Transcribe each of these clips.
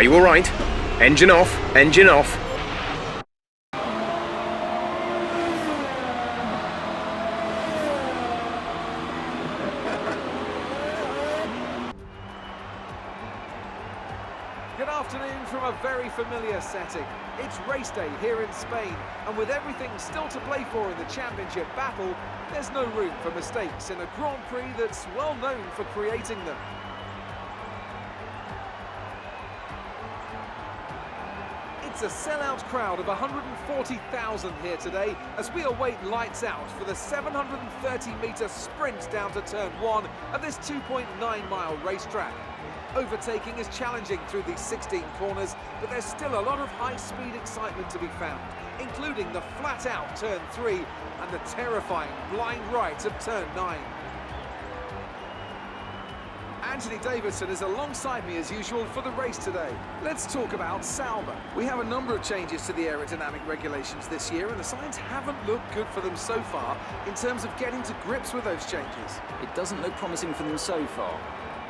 Are you all right? Engine off, engine off. Good afternoon from a very familiar setting. It's race day here in Spain, and with everything still to play for in the championship battle, there's no room for mistakes in a Grand Prix that's well known for creating them. It's a sellout crowd of 140,000 here today as we await lights out for the 730-metre sprint down to turn 1 of this 2.9-mile racetrack. Overtaking is challenging through these 16 corners, but there's still a lot of high-speed excitement to be found, including the flat-out turn 3 and the terrifying blind right of turn 9. Anthony Davidson is alongside me as usual for the race today. Let's talk about Sauber. We have a number of changes to the aerodynamic regulations this year, and the signs haven't looked good for them so far in terms of getting to grips with those changes. It doesn't look promising for them so far.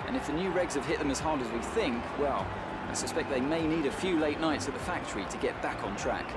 And if the new regs have hit them as hard as we think, well, I suspect they may need a few late nights at the factory to get back on track.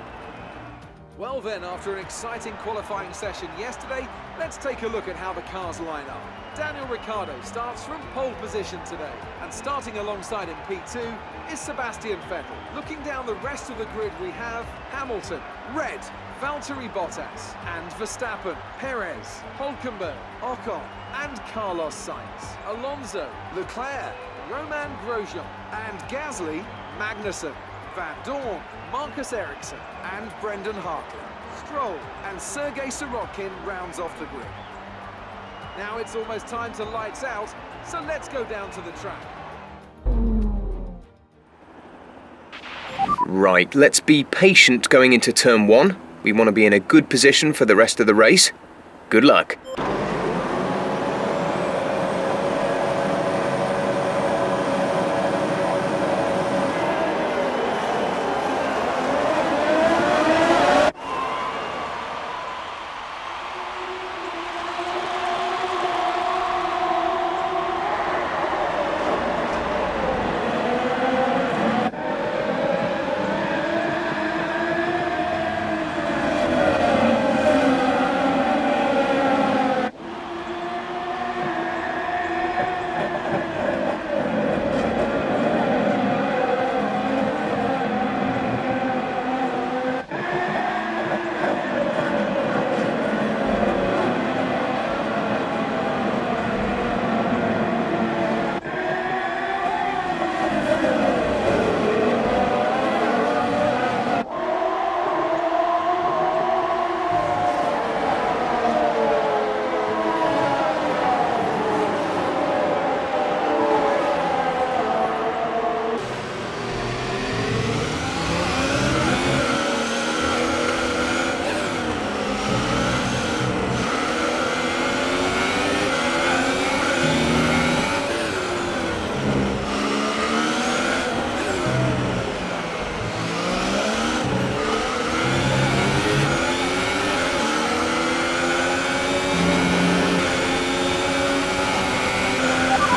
Well then, after an exciting qualifying session yesterday, let's take a look at how the cars line up. Daniel Ricciardo starts from pole position today, and starting alongside him P2 is Sebastian Vettel. Looking down the rest of the grid, we have Hamilton, Red, Valtteri Bottas, and Verstappen, Perez, Hülkenberg, Ocon, and Carlos Sainz, Alonso, Leclerc, Romain Grosjean, and Gasly, Magnussen, Van Dorn, Marcus Ericsson, and Brendan Hartley. Stroll and Sergei Sirotkin rounds off the grid. Now it's almost time to lights out, so let's go down to the track. Right, let's be patient going into turn 1. We want to be in a good position for the rest of the race. Good luck.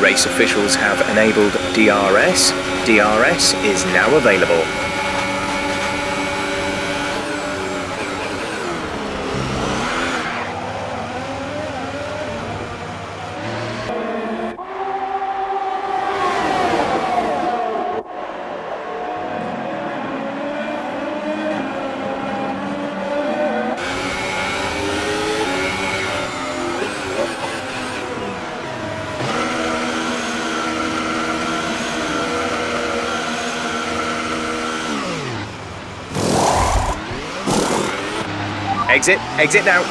Race officials have enabled DRS. DRS is now available. Exit, exit now.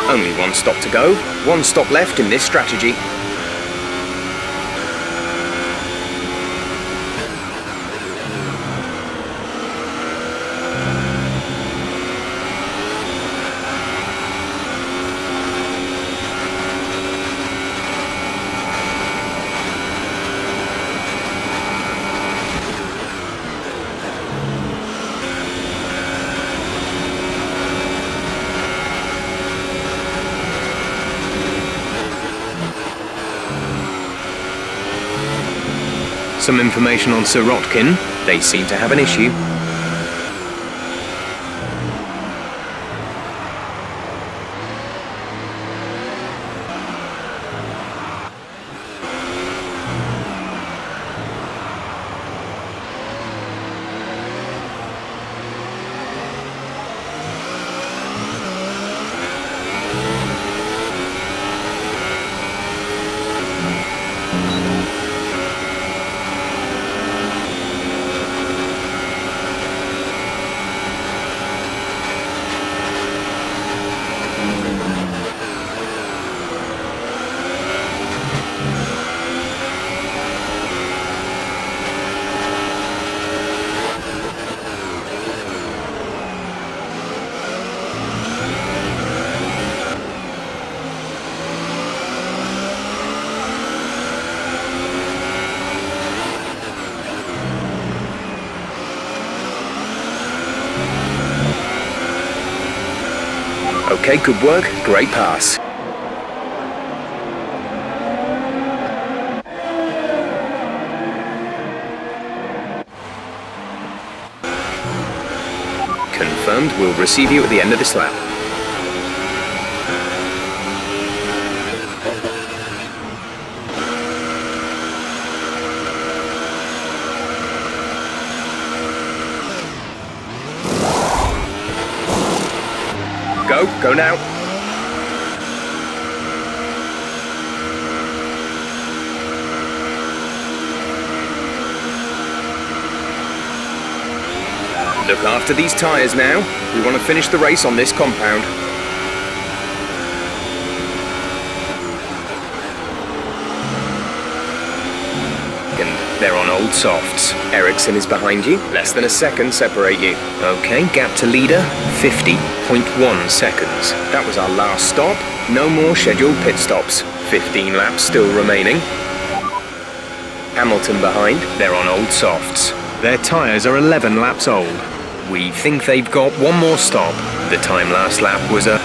Only one stop to go, one stop left in this strategy. Some information on Sirotkin. They seem to have an issue. Okay, good work. Great pass. Confirmed. We'll receive you at the end of this lap. Go now. Look after these tyres now. We want to finish the race on this compound. And they're on old softs. Ericsson is behind you. Less than a second separate you. Okay, gap to leader, 50.1 seconds. That was our last stop. No more scheduled pit stops. 15 laps still remaining. Hamilton behind. They're on old softs. Their tyres are 11 laps old. We think they've got one more stop. The time last lap was a...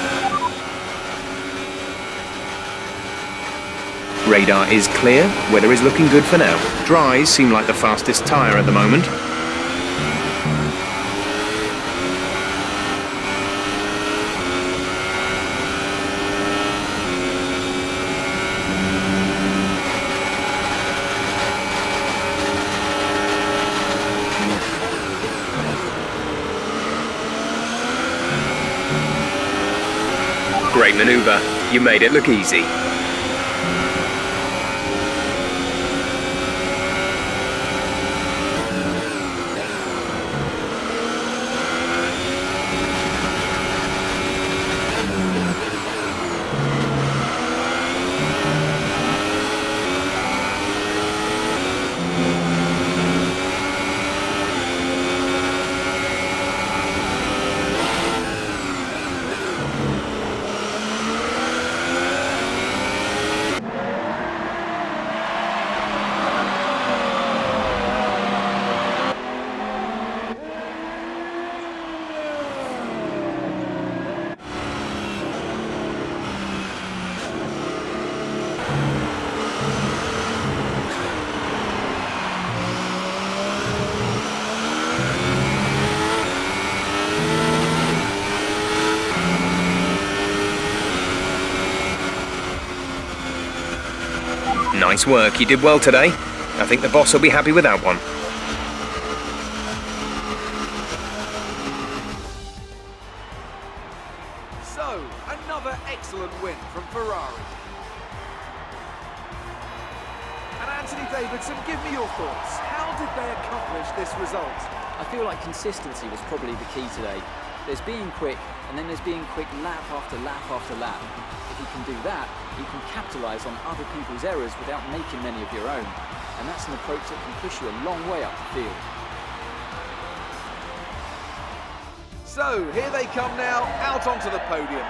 Radar is clear. Weather is looking good for now. Dries seem like the fastest tyre at the moment. Great manoeuvre. You made it look easy. Nice work, you did well today. I think the boss will be happy with that one. So, another excellent win from Ferrari. And Anthony Davidson, give me your thoughts. How did they accomplish this result? I feel like consistency was probably the key today. There's being quick, and then there's being quick lap after lap after lap. If you can do that, you can capitalise on other people's errors without making many of your own. And that's an approach that can push you a long way up the field. So, here they come now, out onto the podium.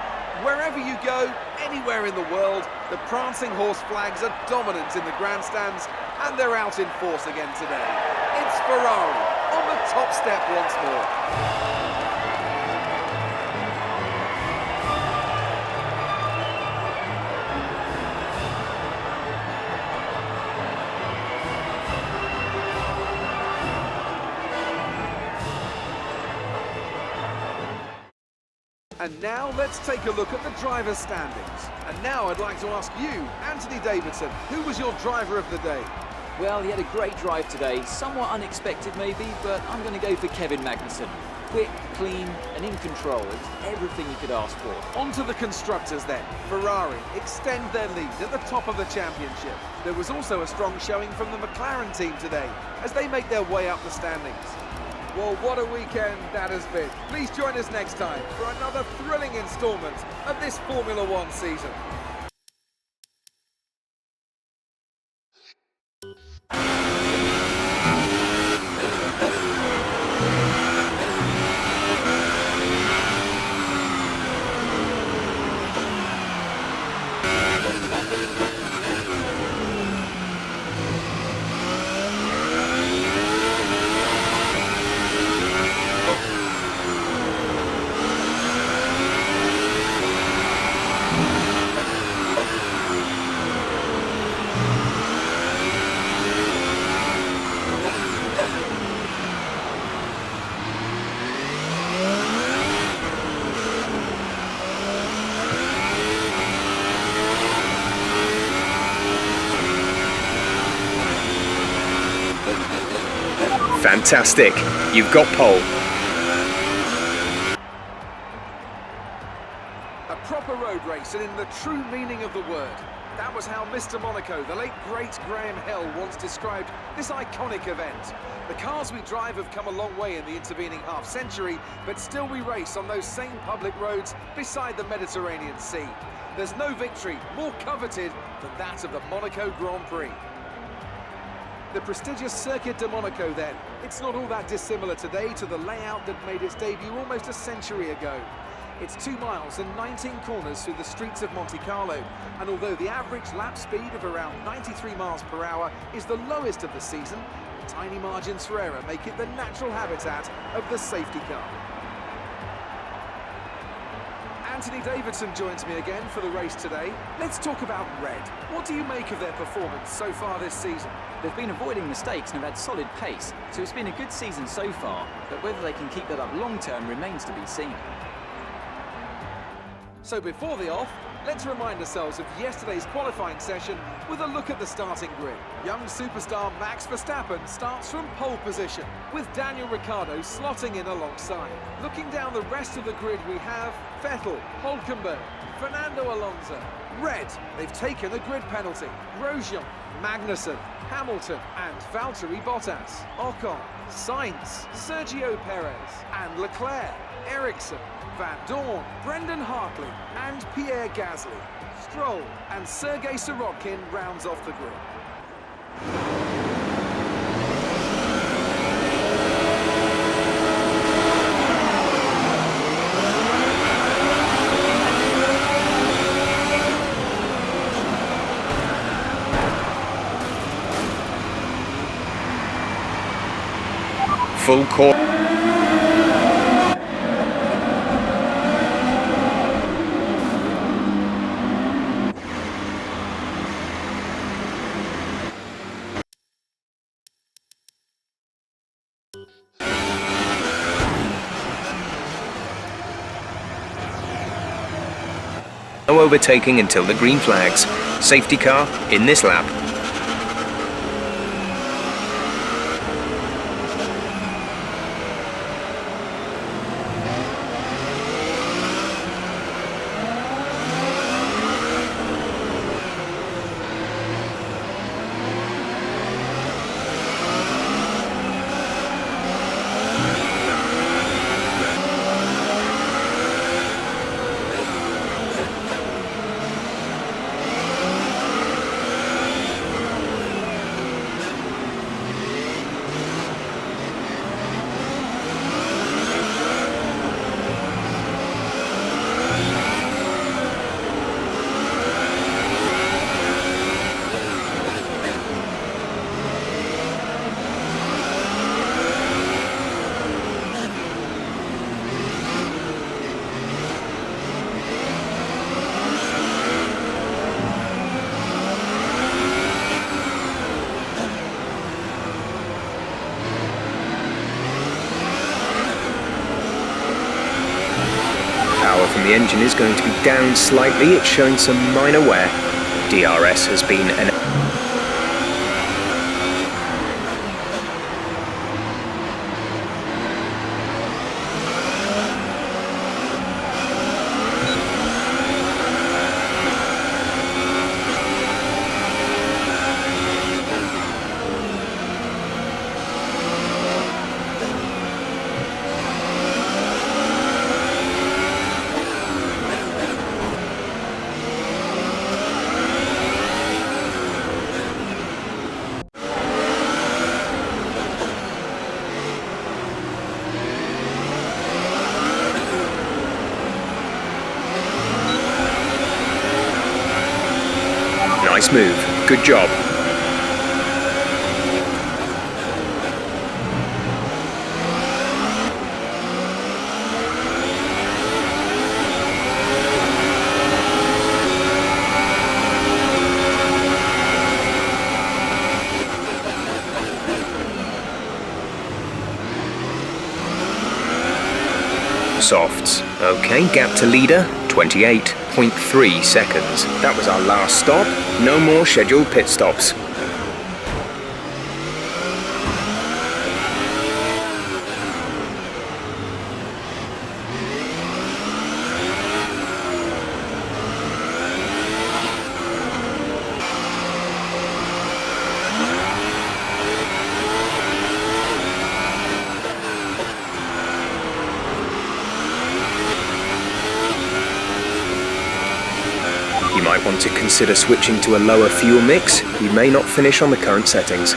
Wherever you go, anywhere in the world, the prancing horse flags are dominant in the grandstands, and they're out in force again today. It's Ferrari on the top step once more. And now let's take a look at the driver's standings. And now I'd like to ask you, Anthony Davidson, who was your driver of the day? Well, he had a great drive today, somewhat unexpected maybe, but I'm going to go for Kevin Magnussen. Quick, clean and in control. It was everything you could ask for. On to the constructors then. Ferrari extend their lead at the top of the championship. There was also a strong showing from the McLaren team today as they make their way up the standings. Well, what a weekend that has been. Please join us next time for another thrilling instalment of this Formula One season. Fantastic. You've got pole. A proper road race, and in the true meaning of the word. That was how Mr. Monaco, the late great Graham Hill, once described this iconic event. The cars we drive have come a long way in the intervening half-century, but still we race on those same public roads beside the Mediterranean Sea. There's no victory more coveted than that of the Monaco Grand Prix. The prestigious Circuit de Monaco then. It's not all that dissimilar today to the layout that made its debut almost a century ago. It's 2 miles and 19 corners through the streets of Monte Carlo, and although the average lap speed of around 93 miles per hour is the lowest of the season, the tiny margins for error make it the natural habitat of the safety car. Anthony Davidson joins me again for the race today. Let's talk about Red. What do you make of their performance so far this season? They've been avoiding mistakes and have had solid pace, so it's been a good season so far, but whether they can keep that up long term remains to be seen. So before the off, let's remind ourselves of yesterday's qualifying session with a look at the starting grid. Young superstar Max Verstappen starts from pole position, with Daniel Ricciardo slotting in alongside. Looking down the rest of the grid, we have Vettel, Hülkenberg, Fernando Alonso. Red, they've taken a grid penalty. Grosjean, Magnussen, Hamilton and Valtteri Bottas. Ocon, Sainz, Sergio Perez and Leclerc, Ericsson, Van Dorn, Brendan Hartley and Pierre Gasly. Stroll and Sergei Sirotkin rounds off the grid. Full court. No overtaking until the green flags. Safety car in this lap. and the engine is going to be down slightly. It's showing some minor wear. DRS has been an... Nice move. Good job. Softs. Okay, gap to leader, 28.3 seconds. That was our last stop. No more scheduled pit stops. You might want to consider switching to a lower fuel mix. You may not finish on the current settings.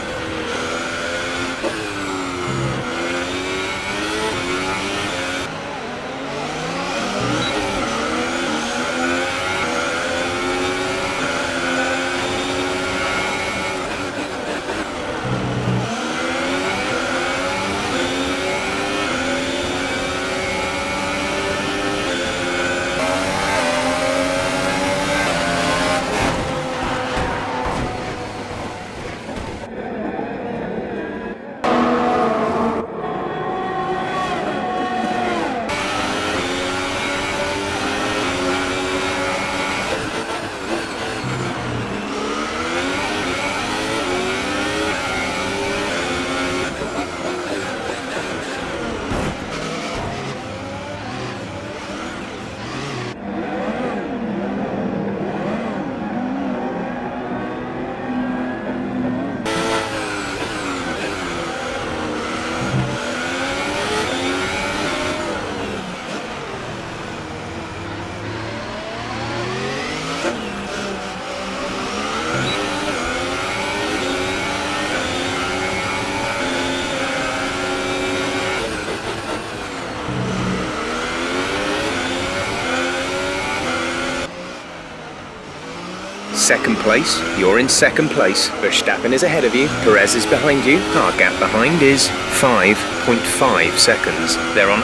Second place, you're in second place. Verstappen is ahead of you, Perez is behind you. Our gap behind is 5.5 seconds. They're on.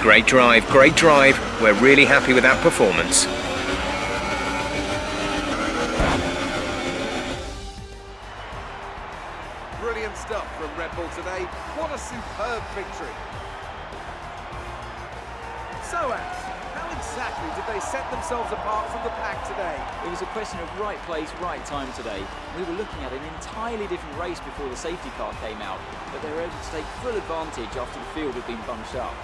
Great drive, great drive. We're really happy with that performance. Brilliant stuff from Red Bull today. What a superb victory. So, Ant, how exactly did they set themselves apart from the pack today? It was a question of right place, right time today. We were looking at an entirely different race before the safety car came out, but they were able to take full advantage after the field had been bunched up.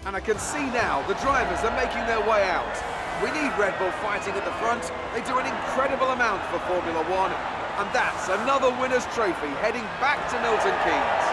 And I can see now the drivers are making their way out. We need Red Bull fighting at the front. They do an incredible amount for Formula One, and that's another winner's trophy heading back to Milton Keynes.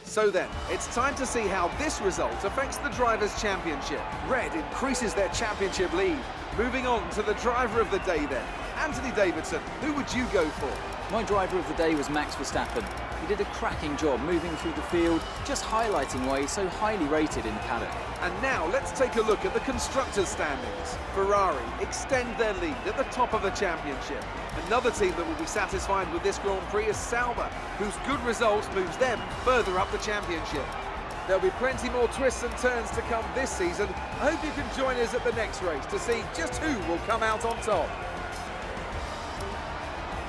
So then, it's time to see how this result affects the Drivers' Championship. Red increases their championship lead. Moving on to the driver of the day then. Anthony Davidson, who would you go for? My driver of the day was Max Verstappen. He did a cracking job moving through the field, just highlighting why he's so highly rated in the paddock. And now let's take a look at the constructors' standings. Ferrari extend their lead at the top of the championship. Another team that will be satisfied with this Grand Prix is Sauber, whose good results moves them further up the championship. There'll be plenty more twists and turns to come this season. I hope you can join us at the next race to see just who will come out on top.